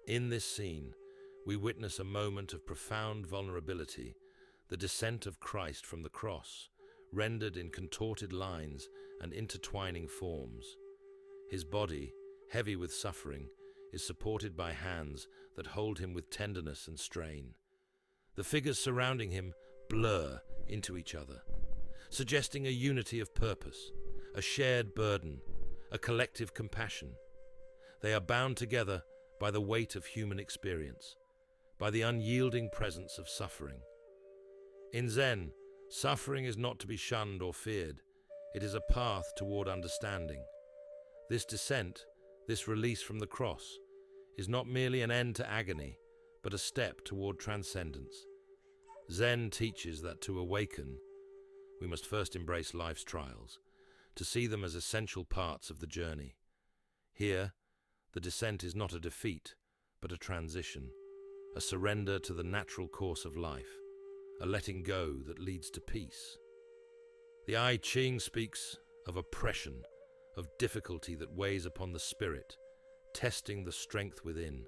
In this scene, we witness a moment of profound vulnerability, the descent of Christ from the cross, rendered in contorted lines and intertwining forms. His body, heavy with suffering, is supported by hands that hold him with tenderness and strain. The figures surrounding him blur into each other, suggesting a unity of purpose, a shared burden, a collective compassion. They are bound together by the weight of human experience, by the unyielding presence of suffering. In Zen, suffering is not to be shunned or feared. It is a path toward understanding. This descent, this release from the cross, is not merely an end to agony, but a step toward transcendence. Zen teaches that to awaken, we must first embrace life's trials, to see them as essential parts of the journey. Here, the descent is not a defeat, but a transition, a surrender to the natural course of life, a letting go that leads to peace. The I Ching speaks of oppression, of difficulty that weighs upon the spirit, testing the strength within.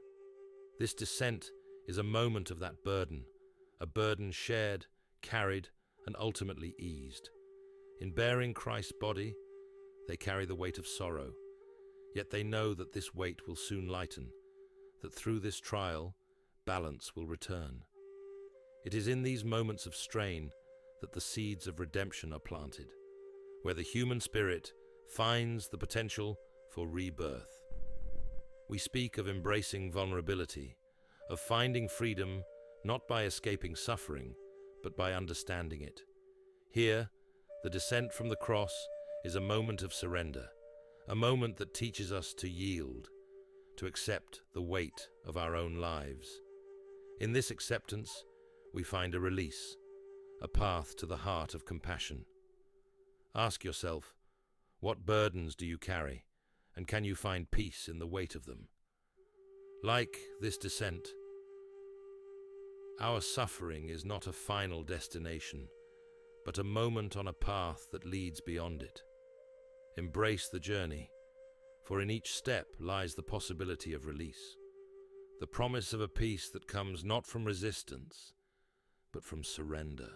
This descent is a moment of that burden, a burden shared, carried, and ultimately eased. In bearing Christ's body, they carry the weight of sorrow, yet they know that this weight will soon lighten, that through this trial, balance will return. It is in these moments of strain that the seeds of redemption are planted, where the human spirit finds the potential for rebirth. We speak of embracing vulnerability, of finding freedom not by escaping suffering, but by understanding it. Here, the descent from the cross is a moment of surrender, a moment that teaches us to yield, to accept the weight of our own lives. In this acceptance, we find a release, a path to the heart of compassion. Ask yourself, what burdens do you carry, and can you find peace in the weight of them? Like this descent, our suffering is not a final destination, but a moment on a path that leads beyond it. Embrace the journey, for in each step lies the possibility of release, the promise of a peace that comes not from resistance, but from surrender.